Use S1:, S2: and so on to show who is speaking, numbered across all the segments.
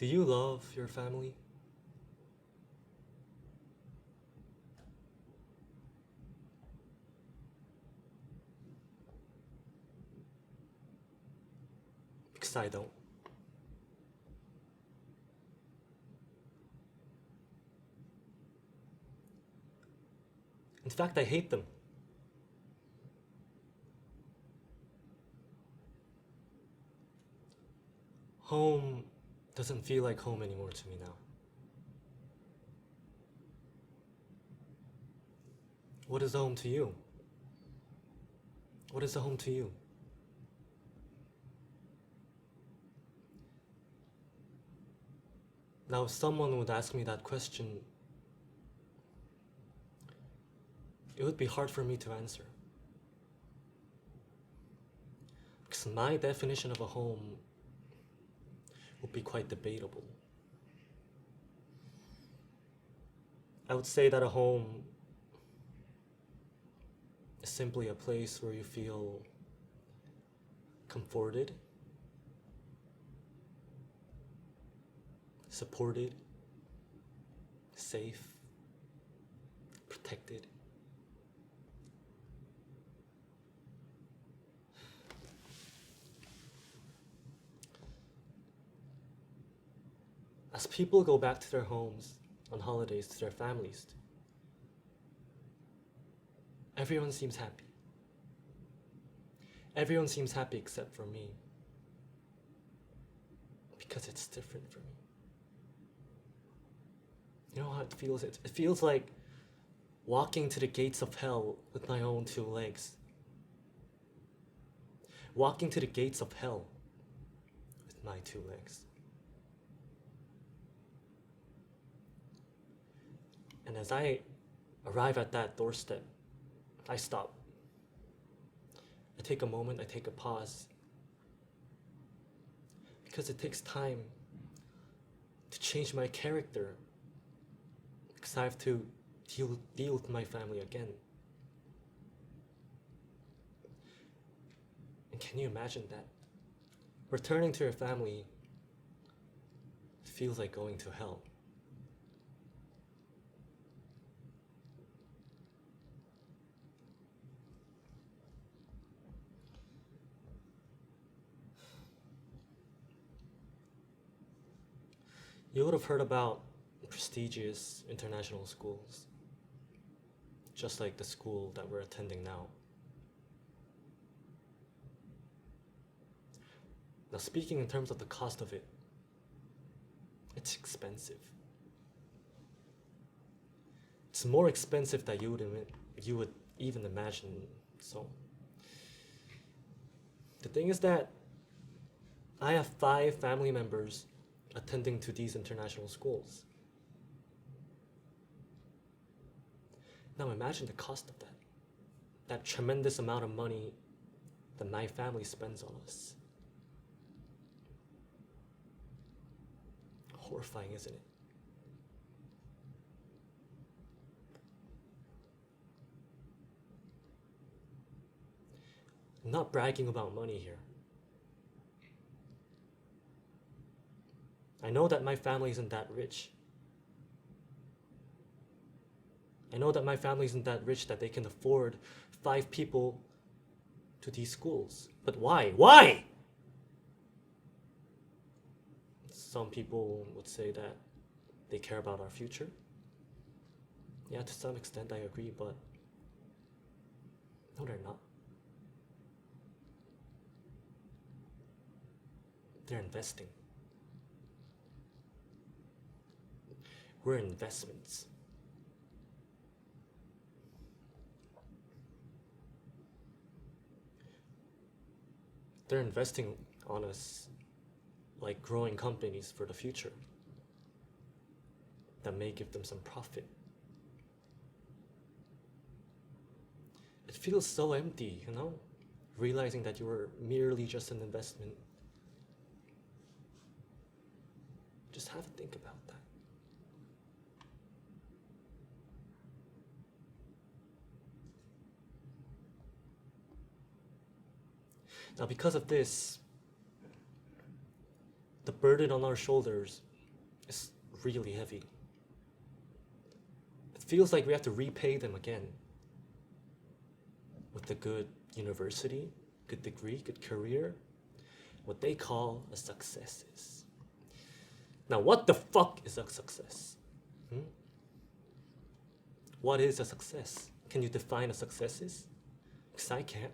S1: Do you love your family? Because I don't. In fact, I hate them. Home doesn't feel like home anymore to me now. What is a home to you? What is a home to you? Now, if someone would ask me that question, it would be hard for me to answer. Because my definition of a home would be quite debatable. I would say that a home is simply a place where you feel comforted, supported, safe, protected. As people go back to their homes on holidays to their families, everyone seems happy. Everyone seems happy except for me. Because it's different for me. You know how it feels? It feels like walking to the gates of hell with my own two legs. Walking to the gates of hell with my two legs. And as I arrive at that doorstep, I stop. I take a moment, I take a pause. Because it takes time to change my character. Because I have to deal with my family again. And can you imagine that? Returning to your family feels like going to hell. You would have heard about prestigious international schools, just like the school that we're attending now. Now, speaking in terms of the cost of it, it's expensive. It's more expensive than you would even imagine. So, the thing is that I have 5 family members attending to these international schools. Now imagine the cost of that. That tremendous amount of money that my family spends on us. Horrifying, isn't it? I'm not bragging about money here. I know that my family isn't that rich. I know that my family isn't that rich that they can afford 5 people to these schools. But why? Why? Some people would say that they care about our future. Yeah, to some extent I agree, but no, they're not. They're investing. We're investments. They're investing on us like growing companies for the future that may give them some profit. It feels so empty, you know? Realizing that you were merely just an investment. Just have a think about that. Now, because of this, the burden on our shoulders is really heavy. It feels like we have to repay them again with a good university, good degree, good career, what they call a success is. Now, what the fuck is a success? What is a success? Can you define a success is? Because I can't.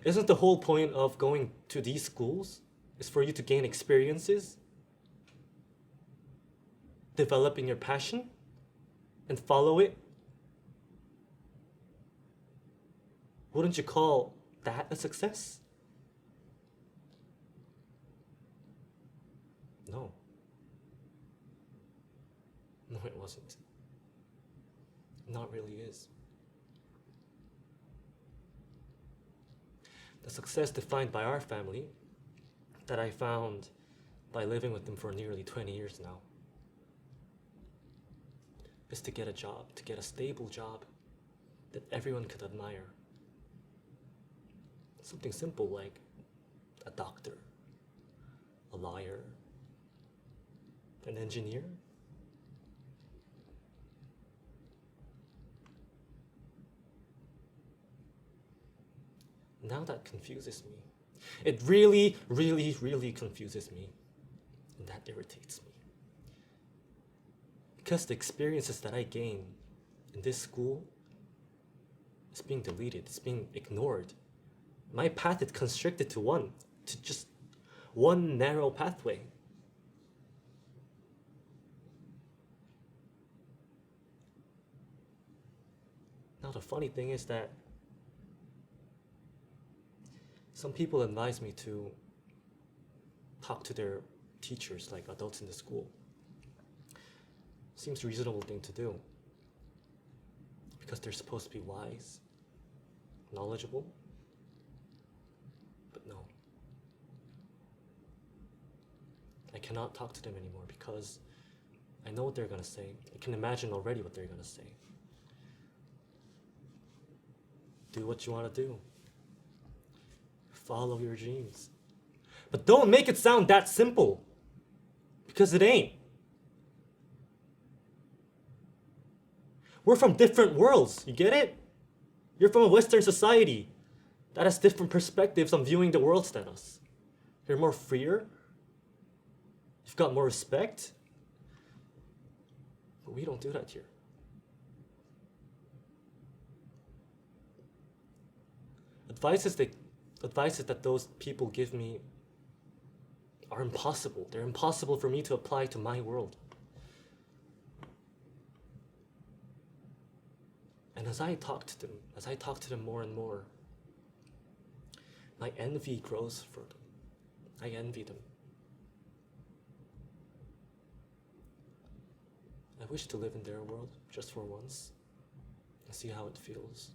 S1: Isn't the whole point of going to these schools is for you to gain experiences, developing your passion, and follow it? Wouldn't you call that a success? No. No, it wasn't. Not really is. The success defined by our family, that I found by living with them for nearly 20 years now, is to get a job, to get a stable job that everyone could admire. Something simple like a doctor, a lawyer, an engineer. Now that confuses me. It really, really, really confuses me. And that irritates me. Because the experiences that I gain in this school is being deleted, it's being ignored. My path is constricted to just one narrow pathway. Now the funny thing is that some people advise me to talk to their teachers, like adults in the school. Seems a reasonable thing to do. Because they're supposed to be wise, knowledgeable. But no. I cannot talk to them anymore because I know what they're gonna say. I can imagine already what they're gonna say. Do what you wanna do. Follow your dreams. But don't make it sound that simple. Because it ain't. We're from different worlds, you get it? You're from a Western society that has different perspectives on viewing the world than us. You're more freer. You've got more respect. But we don't do that here. Advices that those people give me are impossible. They're impossible for me to apply to my world. And as I talk to them more and more, my envy grows for them. I envy them. I wish to live in their world just for once and see how it feels.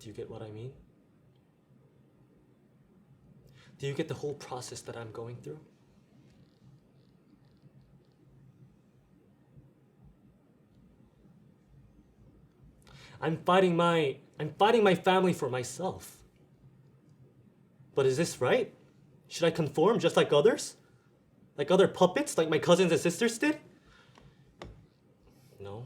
S1: Do you get what I mean? Do you get the whole process that I'm going through? I'm fighting my family for myself. But is this right? Should I conform just like others? Like other puppets, like my cousins and sisters did? No.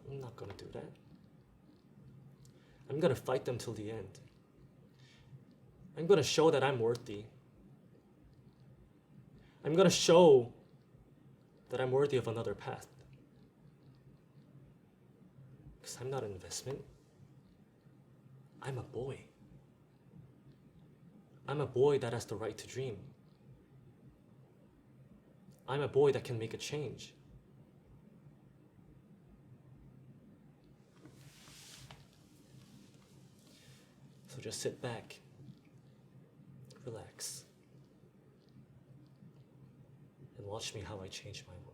S1: I'm not gonna do that. I'm gonna fight them till the end. I'm gonna show that I'm worthy. I'm gonna show that I'm worthy of another path. Because I'm not an investment. I'm a boy. I'm a boy that has the right to dream. I'm a boy that can make a change. So just sit back, relax, and watch me how I change my world.